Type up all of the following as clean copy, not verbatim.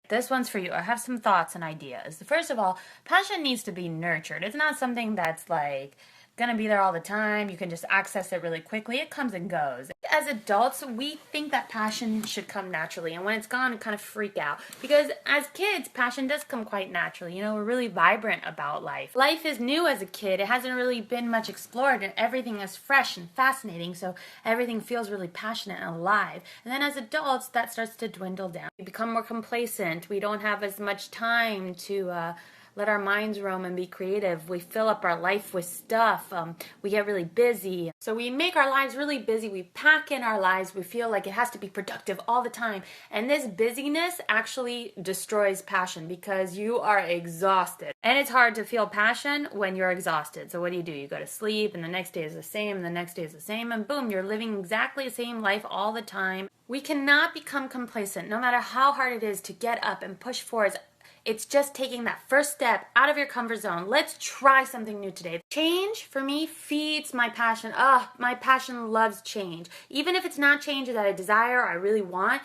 This one's for you. I have some thoughts and ideas. First of all, passion needs to be nurtured. It's not something that's like gonna be there all the time. You can just access it really quickly. It comes and goes. As adults, we think that passion should come naturally, and when it's gone, we kind of freak out. Because as kids, passion does come quite naturally. You know, we're really vibrant about life. Life is new as a kid. It hasn't really been much explored, and everything is fresh and fascinating, so everything feels really passionate and alive. And then as adults, that starts to dwindle down. We become more complacent. We don't have as much time to let our minds roam and be creative. We fill up our life with stuff. We get really busy. So we make our lives really busy. We pack in our lives. We feel like it has to be productive all the time. And this busyness actually destroys passion because you are exhausted. And it's hard to feel passion when you're exhausted. So what do? You go to sleep, and the next day is the same, and the next day is the same, and boom, you're living exactly the same life all the time. We cannot become complacent, no matter how hard it is to get up and push forward. It's just taking that first step out of your comfort zone. Let's try something new today. Change, for me, feeds my passion. My passion loves change. Even if it's not change that I desire or I really want,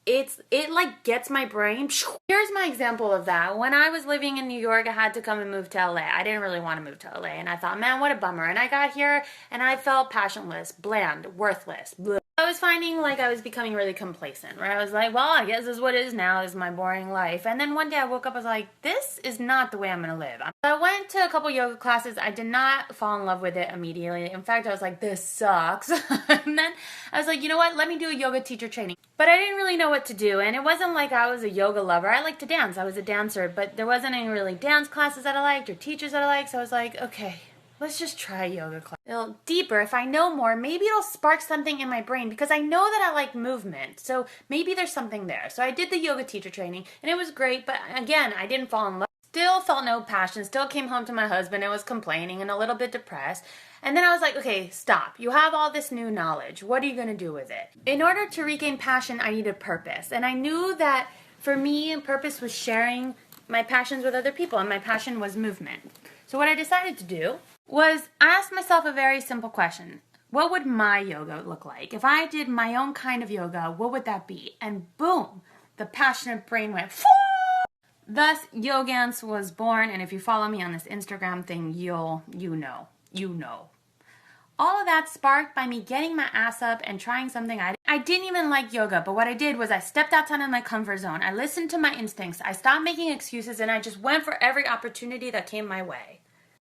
it like gets my brain. Here's my example of that. When I was living in New York, I had to come and move to LA. I didn't really want to move to LA, and I thought, man, what a bummer. And I got here, and I felt passionless, bland, worthless, bleh. I was finding like I was becoming really complacent, right? I was like, well, I guess this is what it is now. This is my boring life. And then one day I woke up, I was like, this is not the way I'm going to live. I went to a couple yoga classes. I did not fall in love with it immediately. In fact, I was like, this sucks. And then I was like, you know what? Let me do a yoga teacher training. But I didn't really know what to do. And it wasn't like I was a yoga lover. I liked to dance. I was a dancer. But there wasn't any really dance classes that I liked or teachers that I liked. So I was like, okay, let's just try a yoga class. A little deeper. If I know more, maybe it'll spark something in my brain because I know that I like movement. So maybe there's something there. So I did the yoga teacher training and it was great. But again, I didn't fall in love. Still felt no passion. Still came home to my husband and was complaining and a little bit depressed. And then I was like, okay, stop. You have all this new knowledge. What are you going to do with it? In order to regain passion, I needed purpose. And I knew that for me, purpose was sharing my passions with other people. And my passion was movement. So what I decided to do was ask myself a very simple question. What would my yoga look like? If I did my own kind of yoga, what would that be? And boom, the passionate brain went, Foo! Thus, Yogance was born, and if you follow me on this Instagram thing, you know. All of that sparked by me getting my ass up and trying something I didn't even like yoga, but what I did was I stepped outside of my comfort zone. I listened to my instincts. I stopped making excuses, and I just went for every opportunity that came my way.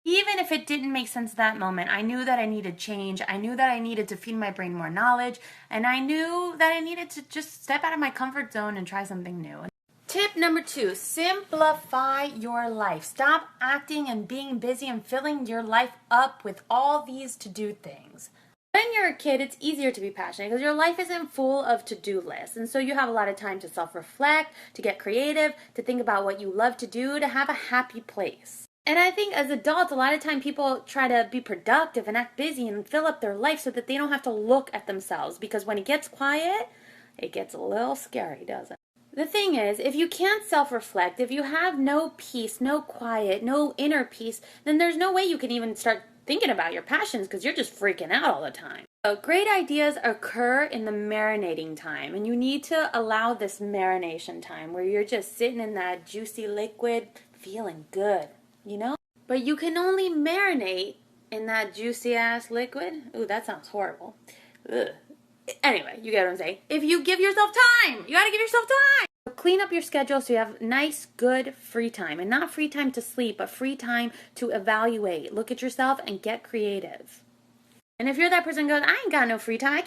Even if it didn't make sense at that moment, I knew that I needed change. I knew that I needed to feed my brain more knowledge, and I knew that I needed to just step out of my comfort zone and try something new. Tip number 2, simplify your life. Stop acting and being busy and filling your life up with all these to-do things. When you're a kid, it's easier to be passionate because your life isn't full of to-do lists. And so you have a lot of time to self-reflect, to get creative, to think about what you love to do, to have a happy place. And I think as adults, a lot of time people try to be productive and act busy and fill up their life so that they don't have to look at themselves. Because when it gets quiet, it gets a little scary, doesn't it? The thing is, if you can't self-reflect, if you have no peace, no quiet, no inner peace, then there's no way you can even start thinking about your passions because you're just freaking out all the time. So great ideas occur in the marinating time, and you need to allow this marination time where you're just sitting in that juicy liquid feeling good, you know? But you can only marinate in that juicy ass liquid. Ooh, that sounds horrible. Ugh. Anyway, you get what I'm saying. If you give yourself time, you gotta give yourself time. So clean up your schedule so you have nice, good free time. And not free time to sleep, but free time to evaluate. Look at yourself and get creative. And if you're that person who goes, I ain't got no free time,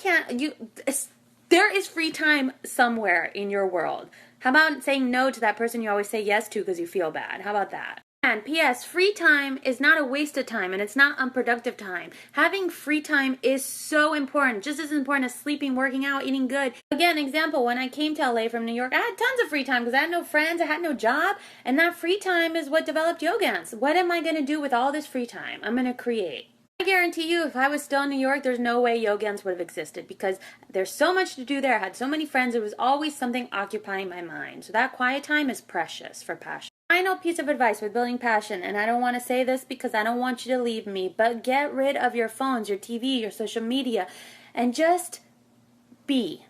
there is free time somewhere in your world. How about saying no to that person you always say yes to because you feel bad? How about that? And P.S. free time is not a waste of time, and it's not unproductive time. Having free time is so important, just as important as sleeping, working out, eating good. Again, example, when I came to LA from New York, I had tons of free time because I had no friends, I had no job, and that free time is what developed Yogance. What am I going to do with all this free time? I'm going to create. I guarantee you, if I was still in New York, there's no way Yogance would have existed because there's so much to do there. I had so many friends. There was always something occupying my mind. So that quiet time is precious for passion. Final piece of advice with building passion, and I don't want to say this because I don't want you to leave me, but get rid of your phones, your TV, your social media, and just be.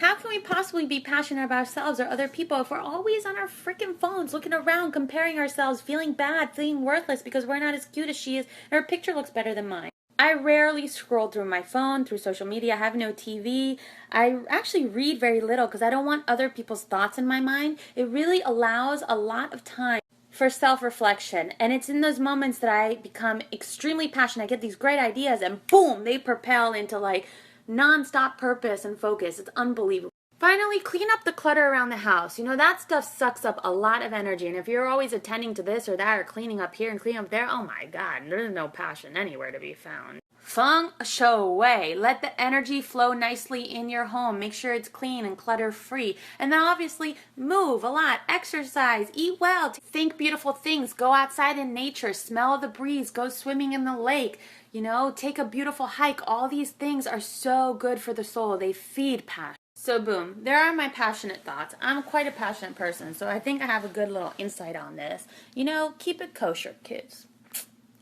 How can we possibly be passionate about ourselves or other people if we're always on our freaking phones, looking around, comparing ourselves, feeling bad, feeling worthless because we're not as cute as she is, and her picture looks better than mine? I rarely scroll through my phone, through social media. I have no TV. I actually read very little because I don't want other people's thoughts in my mind. It really allows a lot of time for self-reflection, and it's in those moments that I become extremely passionate. I get these great ideas and boom, they propel into like non-stop purpose and focus. It's unbelievable. Finally, clean up the clutter around the house. You know, that stuff sucks up a lot of energy, and if you're always attending to this or that or cleaning up here and cleaning up there, oh my god, there's no passion anywhere to be found. Feng shui. Let the energy flow nicely in your home. Make sure it's clean and clutter-free. And then obviously move a lot, exercise, eat well, think beautiful things, go outside in nature, smell the breeze, go swimming in the lake, you know, take a beautiful hike. All these things are so good for the soul. They feed passion. So boom, there are my passionate thoughts. I'm quite a passionate person, so I think I have a good little insight on this. You know, keep it kosher, kids.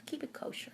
Keep it kosher.